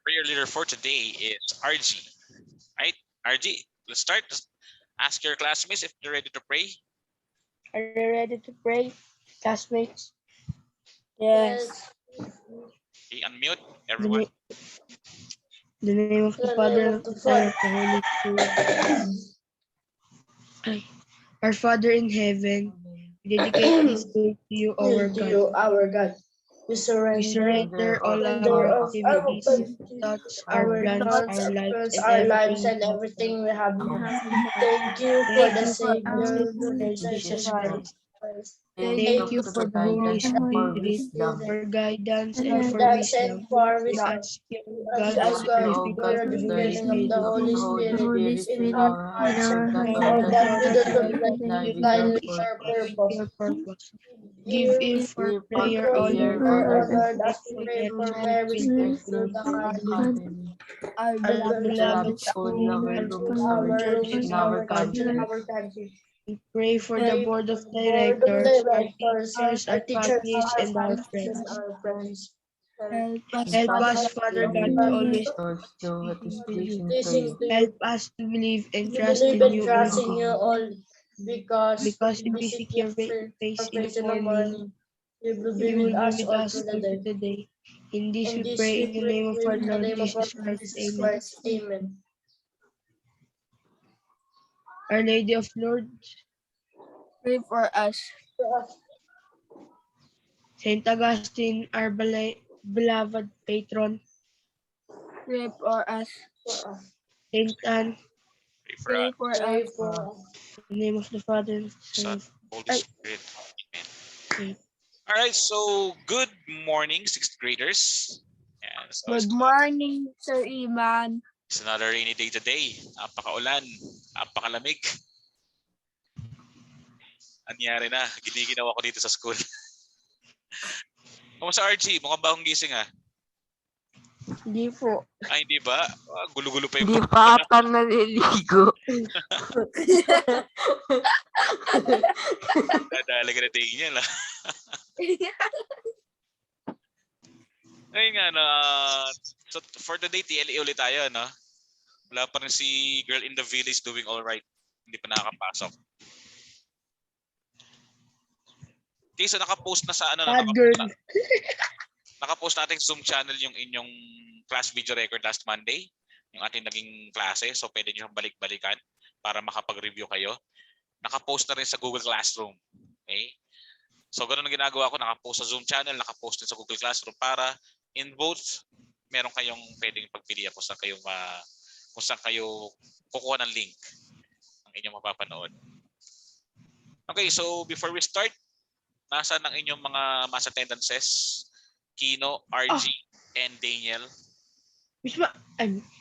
prayer leader for today is RG. Right? RG, let's start. Just ask your classmates if they're ready to pray. Are you ready to pray, classmates? Yes. Okay, unmute everyone. In the name of the Father, of the Son, of the Holy Spirit. Our Father in heaven, we dedicate this day to you, our God. We We surrender all our activities, thoughts, our plans, our lives, and everything we have. Thank Thank you for the Savior, Lord Jesus Jesus Christ. Christ. Thank you for the Holy Spirit, for guidance and for That's it wisdom. for We wisdom. ask you, We God, ask for God the for the filling of the Holy Spirit in our hearts, so that we do not blindly accomplish our purpose. your purpose. Give in for prayer all your Lord, as we faithful pray for lectures Mary with Spirit the through the Academy. Our our beloved beloved school, school, our our church roots, in our our country, country. our country. We pray for the Pray board for of the board of directors, our directors, teachers, our our teachers, families, our and our families, and friends. our friends. Help us, Father God, to always Pleasing to you. help us to believe and We trust believe in and you trust in only. you all because Because if we we seek seek your your face in the face in the morning, morning. You will be you with will be us with all us through the all day. through the day. In this And we this pray we in the pray name of our in the Lord name of our Jesus Lord Christ. Jesus Amen. Christ. Amen. Our Lady of Lourdes, Pray for us. Saint Augustine, our beloved patron, Pray for us. Saint Anne, Pray for us. Pray for us. in the name of the Father, and of the Son, Son, Holy Spirit. Amen. Amen. All right, so good morning, sixth graders. Yeah, so Good morning, Sir Yman. it's another rainy day today. Napakaulan, napakalamig. Anyari na, giniginaw ako dito sa school. Kamusta RG? Mukhang bagong gising ah. Hindi po. Ay, hindi ba? Gulo-gulo pa yung Hindi pa ata naliligo. Dadali ka na tingin niya lang. Ayun nga, no, so for today, TLE ulit tayo, no? Wala pa rin si Girl in the Village doing all right. Hindi pa nakakapasok. Okay, so nakapost na sa ano, Bad girl. nakapost natin sa Zoom channel yung inyong class video record last Monday, yung ating naging klase. So pwede nyo balik-balikan para makapag-review kayo. Nakapost na rin sa Google Classroom. Okay? So ganun ang ginagawa ko, nakapost sa Zoom channel, nakapost din sa Google Classroom para in both meron kayong pwedeng pagpilian kung saan kayo kukuha ng link ng inyong mapapanood. Okay, so before we start, nasaan ang inyong mga mass attendances? Kino, RG, and Daniel.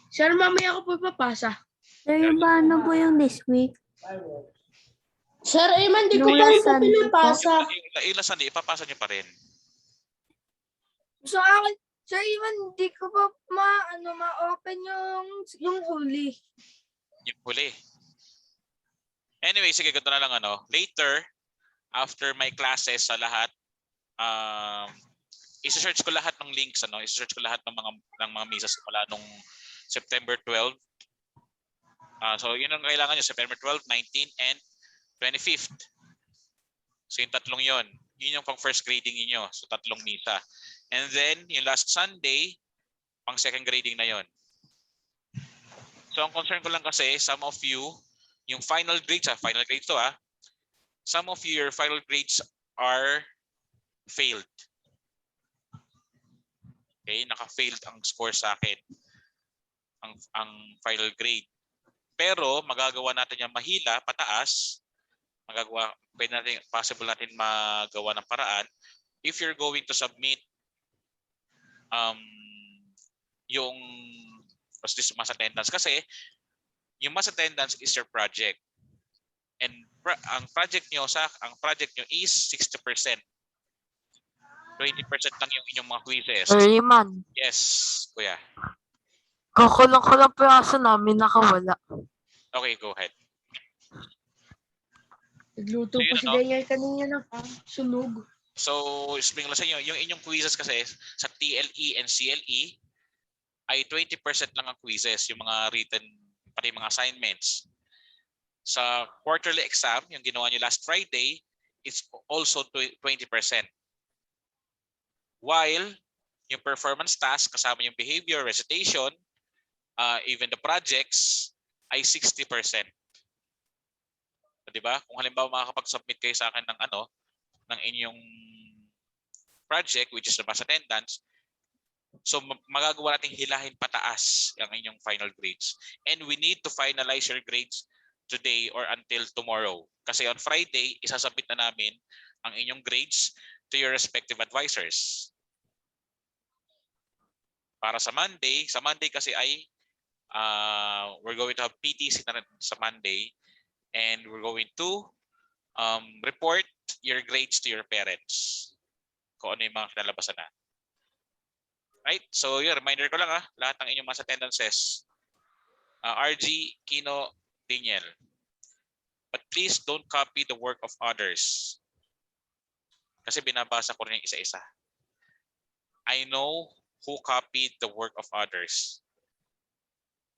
Sir, mamaya ko po papasa. Sir, yung paano po yung this week? Sir Yman, di ko Yung pa last po Sunday pinapasa. Yung last Sunday, ipapasa nyo pa rin. So akin, Sir Yman, di ko pa ma-open yung huli. Yung huli. Anyway, sige, ganito na lang later, after my classes sa lahat, isa-search ko lahat ng links, isa-search ko lahat ng mga misas mula nung September 12. So yun ang kailangan nyo, September 12, 19, and 25th. So yung tatlong yun. Yun yung pang first grading niyo. So tatlong misa. And then, yung last Sunday, pang second grading na yon. So ang concern ko lang kasi, some of you, yung final grades, final grades to some of you, your final grades are failed. Okay, naka-failed ang score sa akin. Ang final grade. Pero magagawa natin yung mahila, pataas. Possible natin magawa ng paraan if you're going to submit yung mass attendance, kasi yung mass attendance is your project, and ang project nyo is 60%. 20% lang yung inyong mga quizzes. Sir Yman, Yes, kuya. kakulang-kulang po yung aso namin nakawala. Okay, go ahead. Nagluto So, pa si Daniel kanina ng sunog. So, explain lang sa inyo, yung inyong quizzes kasi sa TLE and CLE, ay 20% lang ang quizzes, yung mga written, pati mga assignments. Sa quarterly exam, yung ginawa nyo last Friday, it's also 20%. While yung performance task, kasama yung behavior, recitation, even the projects, ay 60%. Diba? Kung halimbawa makakapag-submit kayo sa akin ng ng inyong project, which is the mass attendance, so magagawa nating hilahin pataas ang inyong final grades. And we need to finalize your grades today or until tomorrow. Kasi on Friday, isasubmit na namin ang inyong grades to your respective advisors. Para sa Monday kasi ay we're going to have PTC sa Monday, and we're going to report your grades to your parents kung ano yung mga kinalabasan na. Right? So yun, reminder ko lang lahat ng inyong mass attendances. RG, Kino, Daniel. But please don't copy the work of others. Kasi binabasa ko rin yung isa-isa. I know who copied the work of others.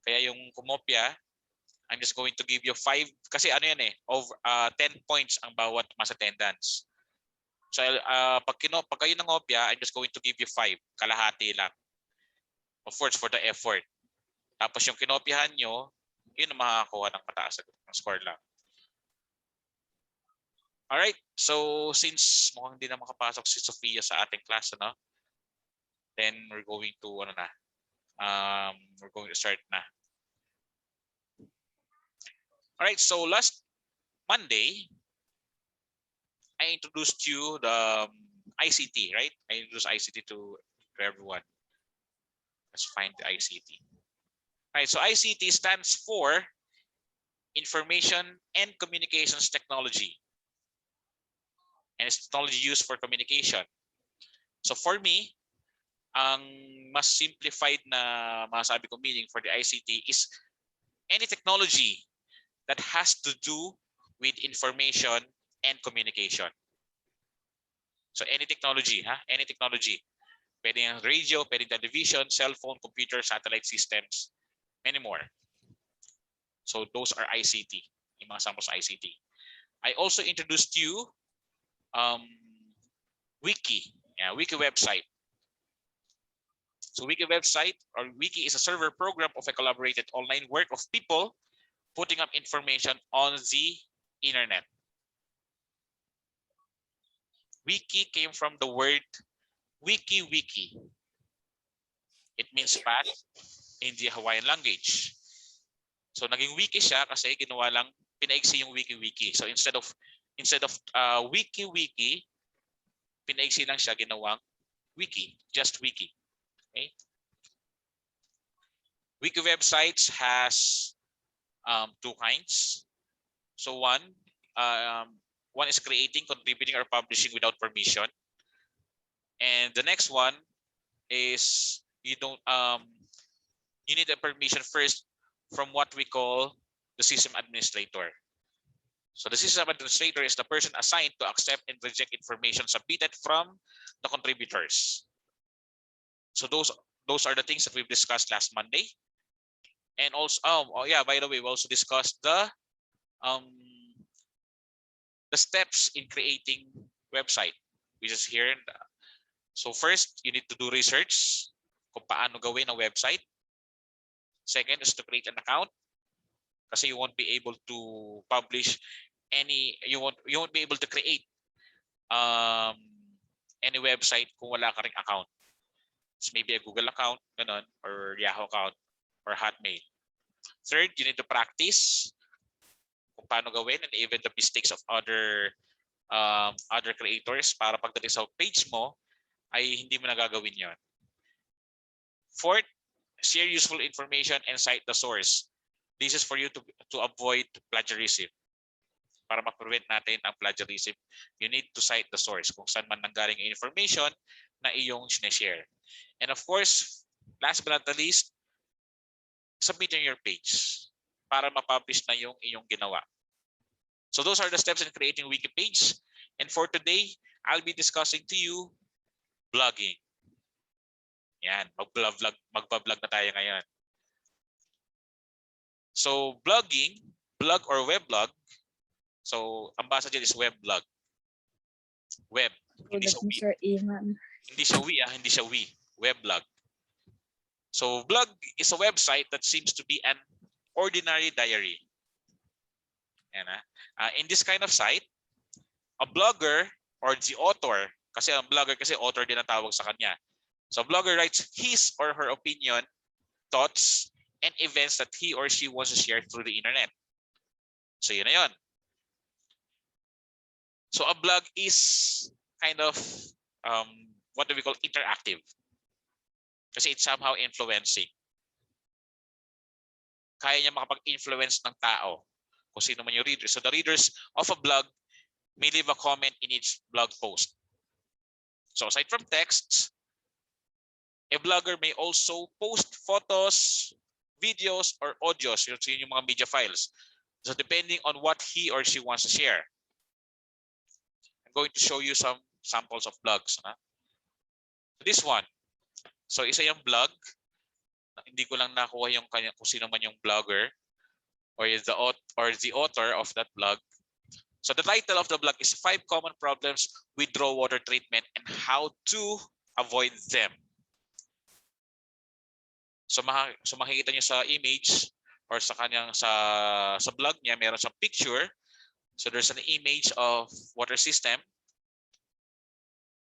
Kaya yung kumopya, I'm just going to give you 5, kasi yan over 10 points ang bawat mass attendance. So pag kayo nangopya, I'm just going to give you 5, kalahati lang. Of course, for the effort. Tapos yung kinopyahan nyo, yun ang makakakuha ng mataas ng score lang. Alright, so since mukhang hindi na makapasok si Sofia sa ating class, then we're going to we're going to start na. Alright, so last Monday, I introduced you the ICT, right? I introduced ICT to everyone. Let's find the ICT. Alright, so ICT stands for Information and Communications Technology. And it's technology used for communication. So for me, ang mas simplified na masasabi ko meaning for the ICT is any technology that has to do with information and communication. So any technology, any technology. Pwede yung radio, pwede television, cell phone, computer, satellite systems, many more. So those are ICT, yung mga samples ICT. I also introduced you Wiki, Wiki website. So Wiki website or Wiki is a server program of a collaborated online work of people putting up information on the internet. Wiki came from the word wiki. It means path in the Hawaiian language. So naging wiki siya kasi ginawa lang, pinaiksi yung wiki. So instead of wiki, pinaiksi lang siya, ginawang wiki, just wiki. Okay? Wiki websites has two kinds. So one is creating, contributing, or publishing without permission. And the next one is you need a permission first from what we call the system administrator. So the system administrator is the person assigned to accept and reject information submitted from the contributors. So those are the things that we've discussed last Monday. And also, by the way, we also discussed the steps in creating website, which is here. So first, you need to do research kung paano gawin ang website. Second is to create an account, kasi you won't be able to publish you won't be able to create any website kung wala ka ring account. So maybe a Google account, ganun, or Yahoo account, or Hotmail. Third, you need to practice kung paano gawin and even the mistakes of other creators para pagdating sa page mo ay hindi mo nagagawin yon. Fourth, share useful information and cite the source. This is for you to avoid plagiarism. Para ma-prevent natin ang plagiarism, you need to cite the source kung saan man nanggaling ang information na iyong sineshare. And of course, last but not the least, submit your page para ma-publish na yung iyong ginawa. So those are the steps in creating wiki page. And for today, I'll be discussing to you blogging. Yan, magpa-vlog na tayo ngayon. So, blogging, blog or weblog. So, ang basa dyan is weblog. Web. Hindi siya we. Sir Yman. Hindi siya we, hindi siya we. Weblog. So, blog is a website that seems to be an ordinary diary. Yan, in this kind of site, a blogger or the author, kasi ang blogger kasi author din ang tawag sa kanya. So, a blogger writes his or her opinion, thoughts, and events that he or she wants to share through the internet. So, yun na yun. So, a blog is kind of what do we call interactive. Kasi it's somehow influencing. Kaya niya makapag-influence ng tao kung sino man yung readers. So, the readers of a blog may leave a comment in each blog post. So, aside from texts, a blogger may also post photos, videos, or audios. Yun yung mga media files. So, depending on what he or she wants to share. I'm going to show you some samples of blogs. This one. So, isa yung blog. Hindi ko lang nakuha yung kung sino man yung blogger or the author of that blog. So, the title of the blog is 5 Common Problems with Raw Water Treatment and How to Avoid Them. So makikita niyo sa image or sa kanyang sa blog niya, meron siyang picture. So there's an image of water system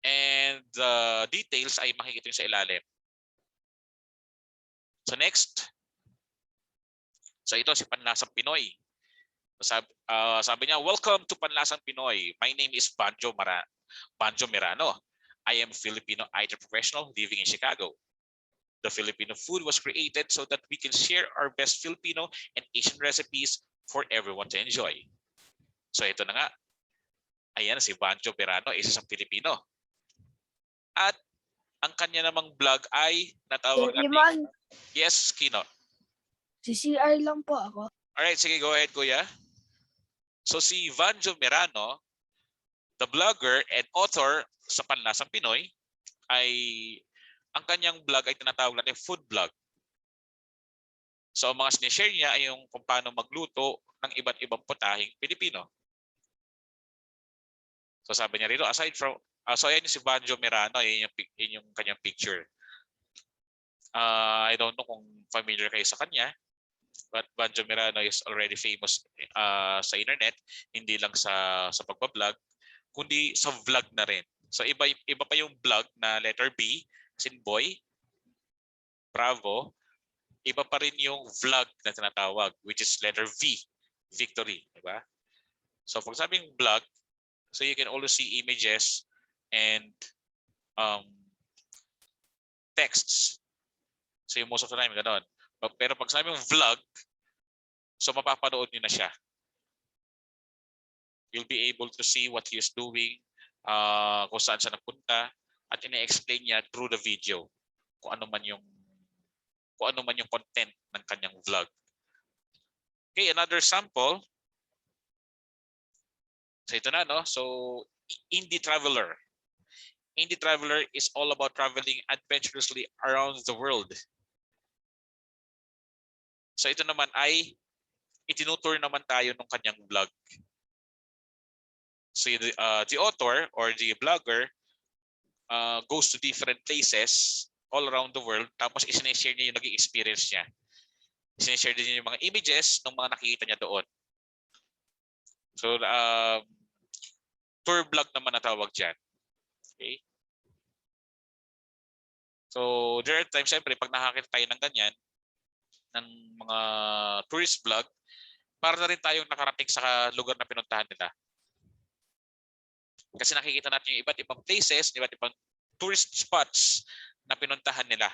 and the details ay makikita niyo sa ilalim. So next. So ito si Panlasang Pinoy. Sabi niya, welcome to Panlasang Pinoy. My name is Banjo Merano. I am a Filipino IT professional living in Chicago. The Filipino food was created so that we can share our best Filipino and Asian recipes for everyone to enjoy. So ito na nga. Ayan, si Banjo Merano, isa sa Filipino. At ang kanya namang vlog ay natawag natin. Yes, Kino. CCR lang po ako. Alright, sige, go ahead, kuya. So si Banjo Merano, the blogger and author sa Panlasang Pinoy, ay ang kanyang vlog ay tinatawag natin food vlog. So ang mga sinishare niya ay yung kung paano magluto ng iba't ibang putahing Pilipino. So sabi niya rito, aside from, so ayan yung si Banjo Merano, yun yung kanyang picture. I don't know kung familiar kayo sa kanya, but Banjo Merano is already famous sa internet, hindi lang sa pagbablog, kundi sa vlog na rin. So iba pa yung vlog na letter B, sin boy, bravo. Iba pa rin yung vlog na tinatawag, which is letter V, victory, di ba? So pag sabing vlog, so you can always see images and texts. So yung most of the time, gano'n. Pero pag sabing vlog, so mapapanood niyo na siya. You'll be able to see what he is doing, kung saan siya napunta, at ina-explain niya through the video kung ano man yung content ng kanyang vlog. Okay, another sample. So ito na, no? So Indie Traveler. Indie Traveler is all about traveling adventurously around the world. So ito naman ay itinutour naman tayo ng kanyang vlog. So the author or the blogger goes to different places all around the world, tapos isineshare niya yung naging experience niya. Isineshare din niya yung mga images ng mga nakikita niya doon. So tour vlog naman natawag dyan. Okay? So there are times, syempre, pag nakakita tayo ng ganyan, ng mga tourist vlog, para na rin tayong nakarating sa lugar na pinuntahan nila. Kasi nakikita natin yung iba't ibang places, iba't ibang tourist spots na pinuntahan nila.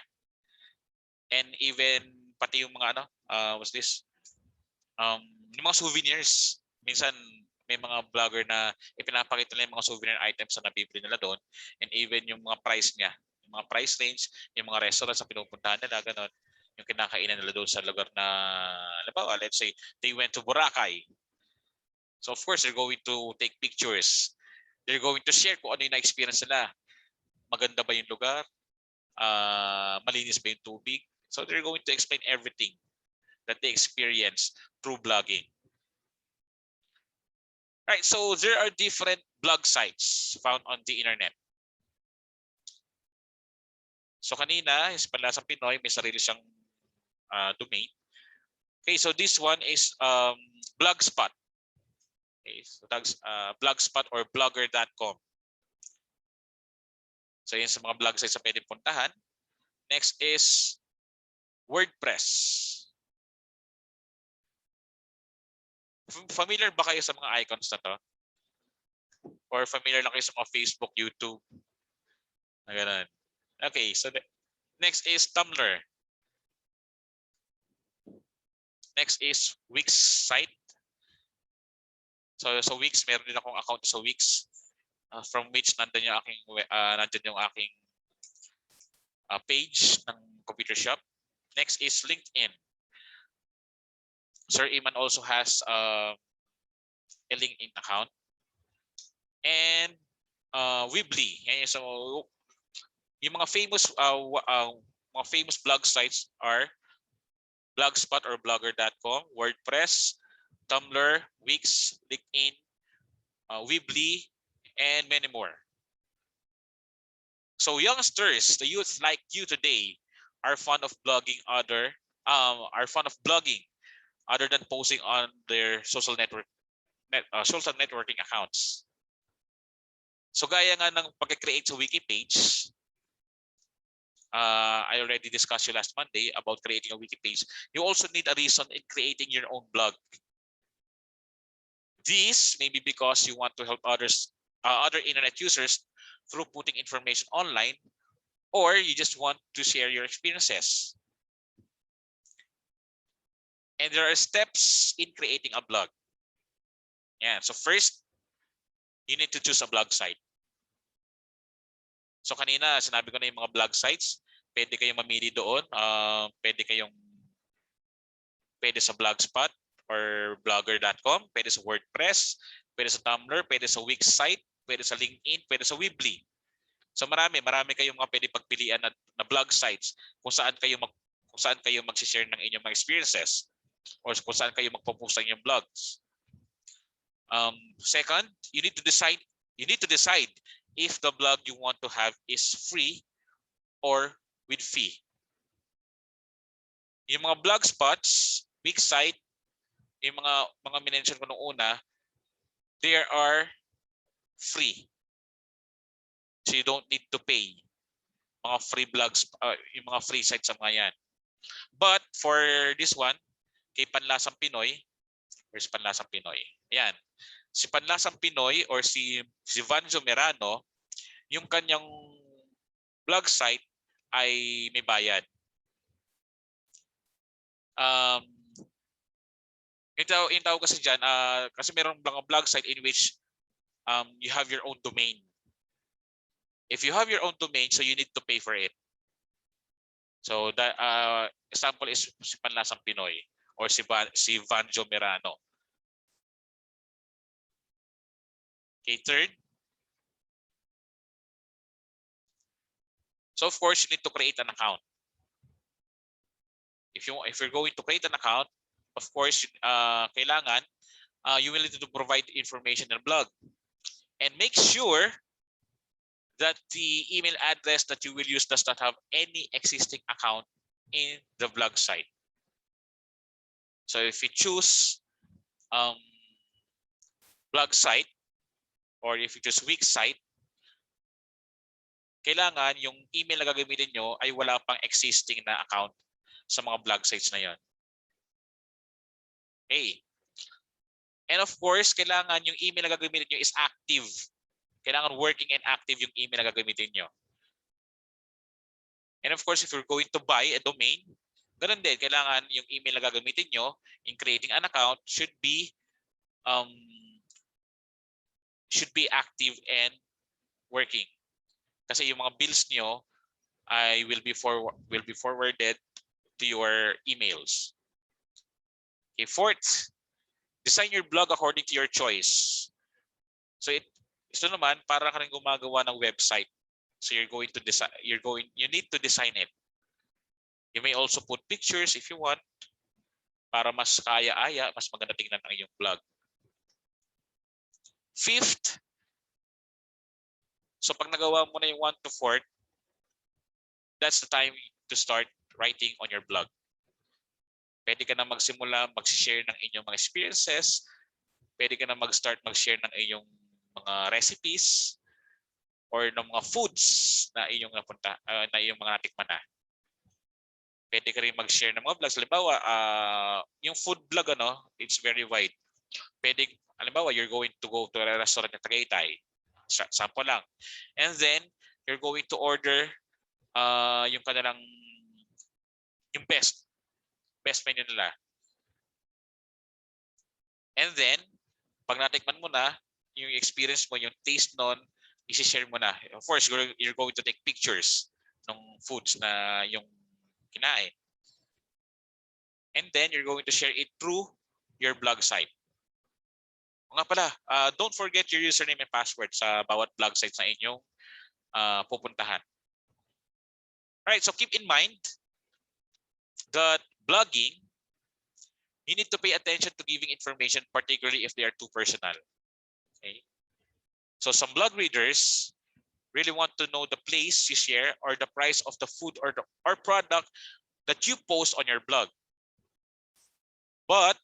And even pati yung mga what's this? Yung mga souvenirs. Minsan may mga vlogger na ipinapakita nila yung mga souvenir items na nabibili nila doon, and even yung mga price niya, yung mga price range, yung mga restaurants na pinupuntahan nila, gano'n. Yung kinakainan nila doon sa lugar na, let's say, they went to Boracay. So of course, they're going to take pictures. They're going to share kung ano yung na-experience nila. Maganda ba yung lugar? malinis ba yung tubig. So they're going to explain everything that they experience through blogging. Right, so there are different blog sites found on the internet. So kanina, is Panlasang Pinoy, may sarili siyang domain. Okay, so this one is Blogspot. Okay, so that's Blogspot or blogger.com. So yun sa mga blog sites na pwede puntahan. Next is WordPress. Familiar ba kayo sa mga icons na to? Or familiar lang kayo sa mga Facebook, YouTube? Na ganun. Okay, so next is Tumblr. Next is Wix site. So sa Wix, meron din akong account sa Wix, from which nandun yung aking page ng computer shop. Next is LinkedIn. Sir Yman also has a LinkedIn account. And Weebly. So yung mga famous blog sites are Blogspot or blogger.com, WordPress, Tumblr, Wix, LinkedIn, Weebly, and many more. So youngsters, the youth like you today, are fond of blogging other than posting on their social networking accounts. So gaya nga ng pag-create sa wiki page, I already discussed you last Monday about creating a wiki page. You also need a reason in creating your own blog. This may be because you want to help other internet users through putting information online, or you just want to share your experiences. And there are steps in creating a blog. Yeah, so first, you need to choose a blog site. So kanina, sinabi ko na yung mga blog sites. Pwede kayong mamili doon. Pwede sa Blogspot or blogger.com. Pwede sa WordPress. Pwede sa Tumblr. Pwede sa Wix site. Pwede sa LinkedIn. Pwede sa Weebly. So marami kayong mga pwede pagpilian na blog sites kung saan kayo mag-share ng inyong mga experiences or kung saan kayo magpo-post ng inyong blogs. Second, you need to decide if the blog you want to have is free or with fee. Yung mga blog spots, Wix site, yung mga minention ko nung una, they are free. So you don't need to pay. Mga free blogs, yung mga free sites sa mga yan. But for this one, kay Panlasang Pinoy, where's Panlasang Pinoy? Ayan. Si Panlasang Pinoy or si Vanjo Merano, yung kanyang blog site ay may bayad. Yung tawag kasi dyan, kasi mayroong mga blog site in which you have your own domain. If you have your own domain, so you need to pay for it. So that example is si Panlasang Pinoy or si Vanjo Merano. Okay, third. So of course, you need to create an account. If you're going to create an account, of course, kailangan you will need to provide information in the blog, and make sure that the email address that you will use does not have any existing account in the blog site. So if you choose blog site or if you choose Wix site, kailangan yung email na gagamitin nyo ay wala pang existing na account sa mga blog sites na yon. Okay. And of course, kailangan yung email na gagamitin nyo is active. Kailangan working and active yung email na gagamitin nyo. And of course, if you're going to buy a domain, ganun din, kailangan yung email na gagamitin nyo in creating an account should be active and working. Kasi yung mga bills nyo ay will be forwarded to your emails. Okay, fourth, design your blog according to your choice. So ito naman, para ka rin gumagawa ng website. So you're going to design. You need to design it. You may also put pictures if you want para mas kaya-aya, mas maganda tingnan ang iyong vlog. Fifth, so pag nagawa mo na yung 1 to 4, that's the time to start writing on your blog. Pwede ka na magsimula, mag-share ng inyong mga experiences. Pwede ka na mag-start mag-share ng iyong mga recipes or ng mga foods na iyong napunta, na iyong mga natikman na. Pwede ka rin mag-share ng mga vlogs. Halimbawa, yung food vlog, it's very wide. Pwede, halimbawa, you're going to go to a restaurant at Tagaytay. Sample lang. And then, you're going to order yung kanilang, yung best menu nila. And then, pag natikman mo na, yung experience mo, yung taste nun, isi-share mo na. Of course, you're going to take pictures ng foods na yung kinain. And then, you're going to share it through your blog site. O nga pala, don't forget your username and password sa bawat blog sites na inyong pupuntahan. Alright, so keep in mind that blogging, you need to pay attention to giving information, particularly if they are too personal. Okay? So some blog readers really want to know the place you share or the price of the food or product that you post on your blog. But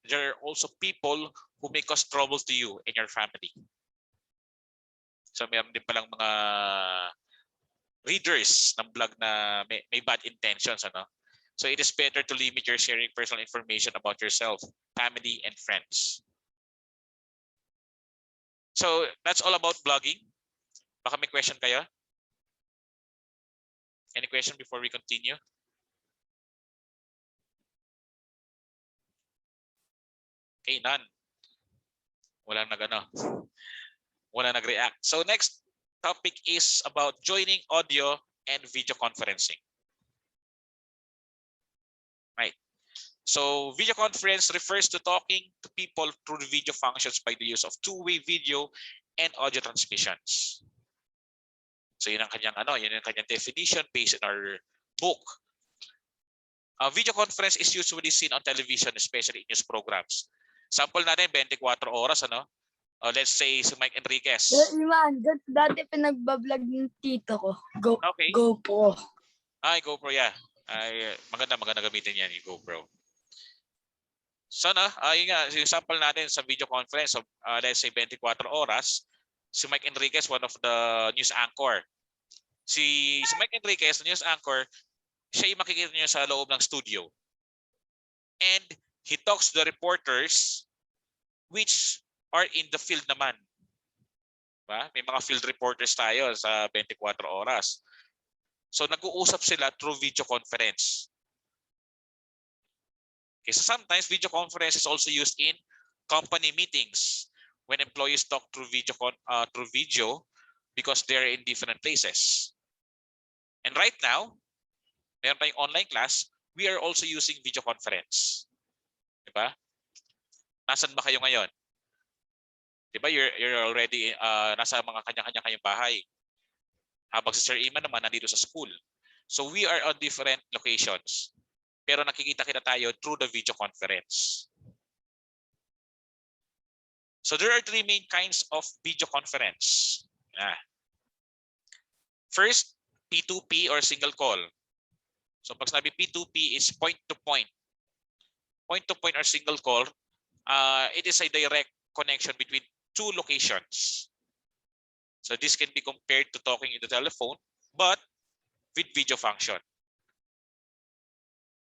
there are also people who may cause trouble to you and your family. So mayroon din palang mga readers ng blog na may bad intentions. So it is better to limit your sharing personal information about yourself, family, and friends. So that's all about blogging. Baka may question kayo? Any question before we continue? Okay, none. Walang nag-react. So next topic is about joining audio and video conferencing. Right. So video conference refers to talking to people through the video functions by the use of two-way video and audio transmissions. So yun ang kanyang definition based on our book. Video conference is usually seen on television, especially in news programs. Sample natin 24 oras let's say si Mike Enriquez. Yman, dati pinagbablog ng tito ko. Okay. GoPro. Ay, GoPro, yeah. Ay, maganda gamitin yan yung GoPro. Sana, yun nga, yung sample natin sa video conference, let's say 24 oras, si Mike Enriquez, one of the news anchor. Si Mike Enriquez, the news anchor, siya yung makikita niyo sa loob ng studio. And he talks to the reporters which are in the field naman. Diba? May mga field reporters tayo sa 24 oras. So nag-uusap sila through video conference. Okay, so sometimes video conference is also used in company meetings when employees talk through video because they're in different places. And right now, meron tayong online class, we are also using video conference. Diba? Nasaan ba kayo ngayon? Diba? You're already nasa mga kanya-kanya kayong bahay. Habang si Sir Yman naman nandito sa school. So we are on different locations. Pero nakikita-kita tayo through the video conference. So there are three main kinds of video conference. First, P2P or single call. So pag sinabi P2P is point to point. Point to point or single call, it is a direct connection between two locations. So this can be compared to talking in the telephone, but with video function.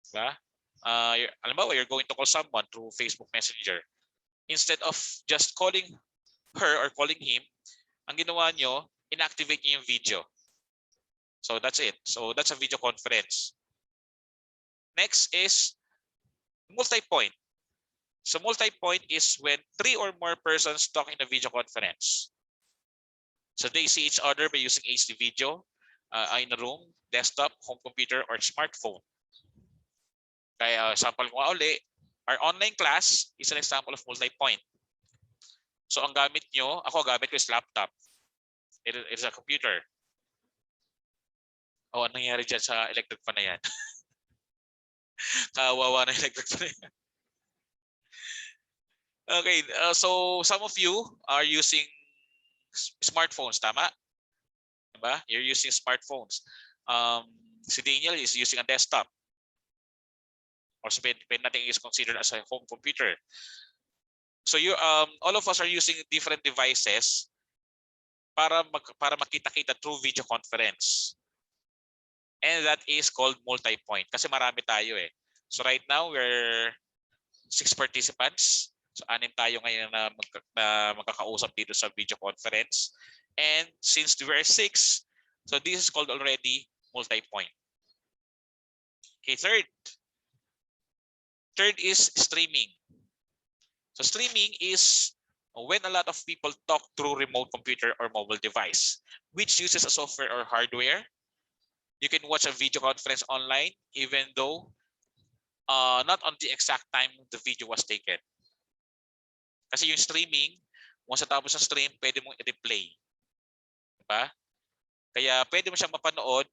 Diba? Halimbawa, you're going to call someone through Facebook Messenger. Instead of just calling her or calling him, ang ginawa nyo, inactivate nyo yung video. So that's it. So that's a video conference. Next is multi-point. So multi-point is when 3 or more persons talk in a video conference. So they see each other by using HD video in a room, desktop, home computer, or smartphone. Kaya sample ko uli, our online class is an example of multi-point. So ang gamit nyo, ako gamit ko is laptop. It is a computer. O, anong nangyari dyan sa electric fan na yan? Kawawa na electric fan na yan. Okay, so some of you are using smartphones, tama? Diba? You're using smartphones. Si Daniel is using a desktop. Or pwede natin is considered as a home computer. So you all of us are using different devices para makita-kita through video conference. And that is called multi-point kasi marami tayo eh. So right now we're 6 participants. So 6 tayo ngayon na magkakausap dito sa video conference. And since we are 6, so this is called already multi-point. Okay, third is streaming. So streaming is when a lot of people talk through remote computer or mobile device, which uses a software or hardware. You can watch a video conference online even though not on the exact time the video was taken. Kasi yung streaming, once natapos ang stream, pwede mong i-replay. Diba? Kaya pwede mo siyang mapanood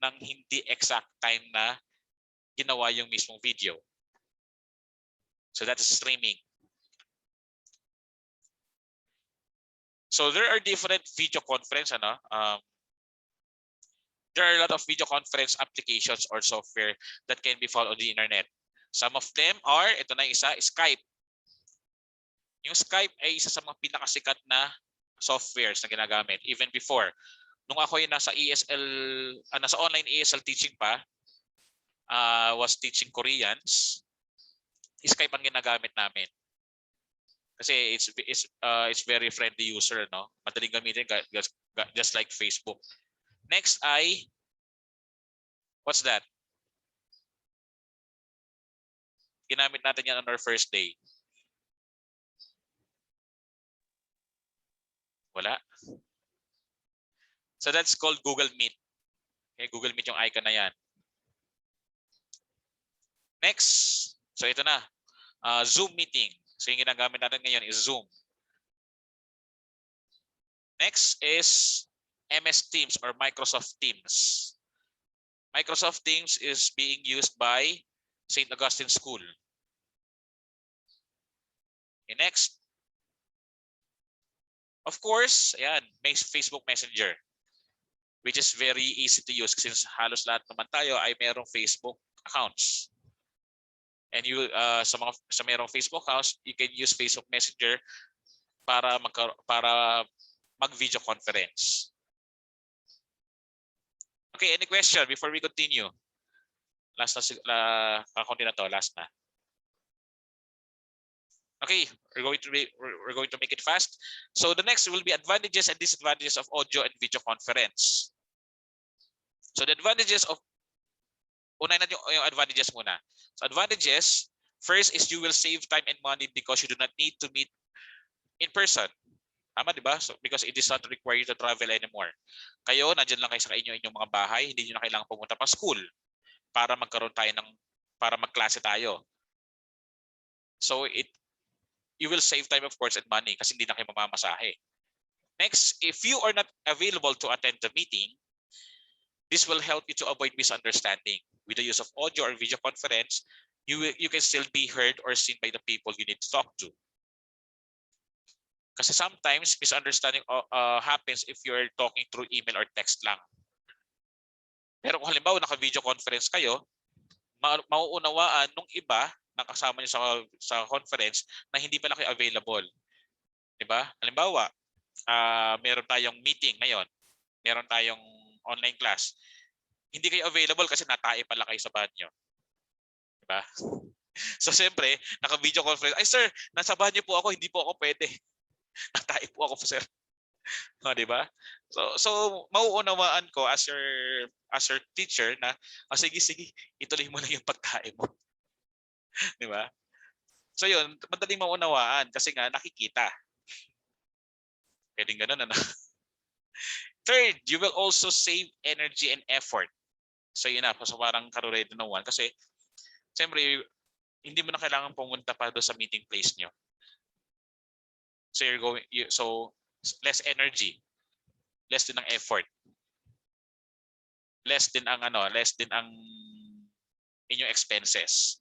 ng hindi exact time na ginawa yung mismong video. So that is streaming. So there are different video conference, there are a lot of video conference applications or software that can be found on the internet. Some of them are, ito na isa, Skype. Yung Skype ay isa sa mga pinakasikat na softwares na ginagamit even before. Nung ako yung nasa ESL, nasa online ESL teaching pa, was teaching Koreans, Skype ang ginagamit namin. Kasi it's very friendly user, no? Madaling gamitin just like Facebook. Next ay, what's that? Ginamit natin yan on our first day. Wala. So that's called Google Meet. Okay, Google Meet yung icon na yan. Next, so ito na. Zoom meeting. So yung ginagamit natin ngayon is Zoom. Next is MS Teams or Microsoft Teams. Microsoft Teams is being used by St. Augustine School. Okay, next. Of course, ayan, may Facebook Messenger, which is very easy to use since halos lahat naman tayo ay merong Facebook accounts. And you sa merong Facebook accounts, you can use Facebook Messenger para mag-video conference. Okay, any question before we continue? Last na, kakunti na to, last na. Okay, we're going to make it fast. So the next will be advantages and disadvantages of audio and video conference. So the advantages of, unahin natin yung advantages muna. So advantages, first is you will save time and money because you do not need to meet in person. Tama, di ba? So, because it is not required to travel anymore. Kayo, nandiyan lang kayo sa inyong mga bahay, hindi nyo na kailangan pumunta pa school para para magklase tayo. So you will save time, of course, and money kasi hindi na kayo mamamasahe. Next, if you are not available to attend the meeting, this will help you to avoid misunderstanding. With the use of audio or video conference, you can still be heard or seen by the people you need to talk to. Kasi sometimes misunderstanding happens if you're talking through email or text lang. Pero kung halimbawa naka-video conference kayo, mauunawaan nung iba na kasama niyo sa conference na hindi pala kayo available. 'Di ba? Halimbawa, meron tayong meeting ngayon. Meron tayong online class. Hindi kayo available kasi natae pala kayo sa banyo. 'Di ba? So siyempre, naka-video conference. Ay sir, nasa banyo po ako, hindi po ako pwede. Natae po ako, sir. No, 'di ba? So mauunawaan ko as your teacher na sige, ituloy mo lang yung pagtae mo. 'Di ba? So yun, madaling maunawaan kasi nga nakikita. Pwedeng ganun, ano? Third, you will also save energy and effort. So yun na, so parang karurado na one kasi siyempre hindi mo na kailangan pumunta pa doon sa meeting place nyo. So so less energy, less din ng effort. less din ang inyong expenses.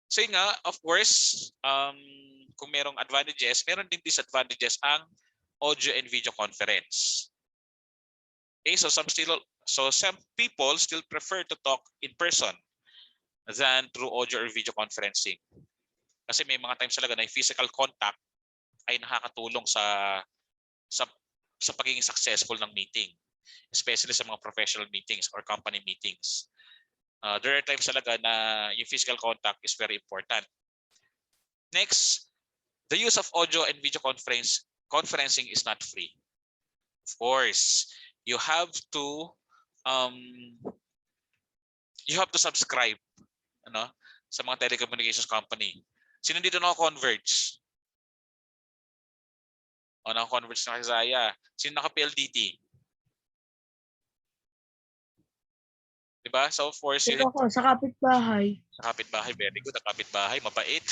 So yun nga, of course, kung merong advantages, meron din disadvantages ang audio and video conference. Okay, so some people still prefer to talk in person than through audio or video conferencing. Kasi may mga times talaga na yung physical contact ay nakakatulong sa pagiging successful ng meeting, especially sa mga professional meetings or company meetings. There are times talaga na yung physical contact is very important. Next, the use of audio and video conferencing is not free. Of course, you have to subscribe sa mga telecommunications company. Sino dito naka-converge? Naka-converge na kasi Zaya. Sino naka-PLDT? Diba? So of course, Ito ko, sa kapitbahay. Sa kapitbahay, very good. Ang kapitbahay, mabait.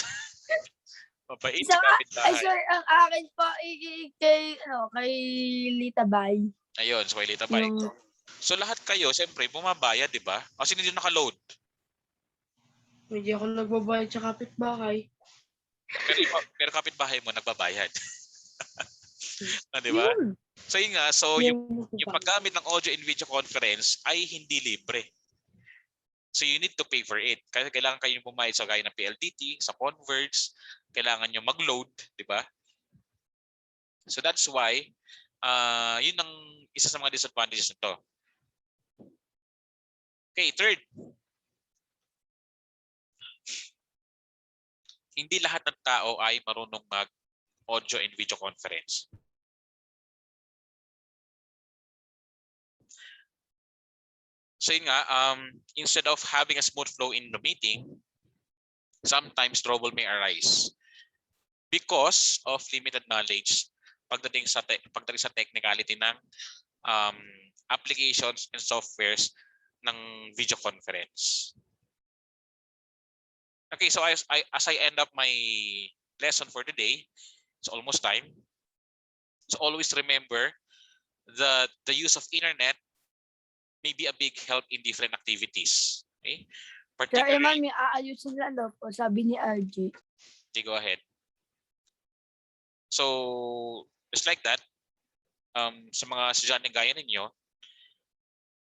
Mabait Isa sa nga, ay kapitbahay. sir, ang akin po kay Lita Bay. Ayun, so kay Lita Bay. So lahat kayo, siyempre, bumabayad, di ba? Kasi hindi naka-load. Hindi ako nagbabayad sa kapitbahay. Pero kapitbahay mo, nagbabayad. Di ba? Yun. So yun nga, so yung paggamit ng audio and video conference ay hindi libre. So you need to pay for it. Kasi kailangan kayong pumayad sa gaya ng PLDT, sa Converge, kailangan nyo mag-load, di ba? So that's why, yun ang isa sa mga disadvantages nito. Okay, third. Hindi lahat ng tao ay marunong mag-audio and video conference. So yun nga, instead of having a smooth flow in the meeting, sometimes trouble may arise because of limited knowledge pagdating sa technicality ng applications and softwares ng video conference. Okay, so as I end up my lesson for today, it's almost time. So always remember that the use of internet may be a big help in different activities. Okay? Sir Yman, Particularly, may aayusin lang daw po, sabi ni RJ. okay, go ahead. So, just like that, sa mga estudyante gaya ninyo,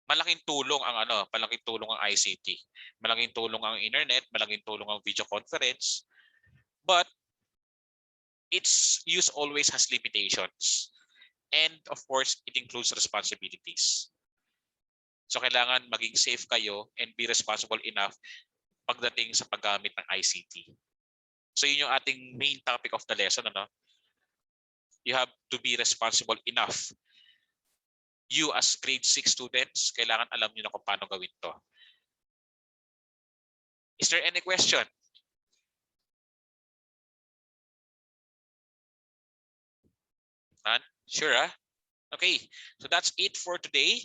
malaking tulong ang ICT. Malaking tulong ang internet, malaking tulong ang video conference. But its use always has limitations. And of course, it includes responsibilities. So kailangan maging safe kayo and be responsible enough pagdating sa paggamit ng ICT. So yun yung ating main topic of the lesson. You have to be responsible enough. You as grade 6 students, kailangan alam nyo na kung paano gawin to. Is there any question? None? Sure, huh? Okay, so that's it for today.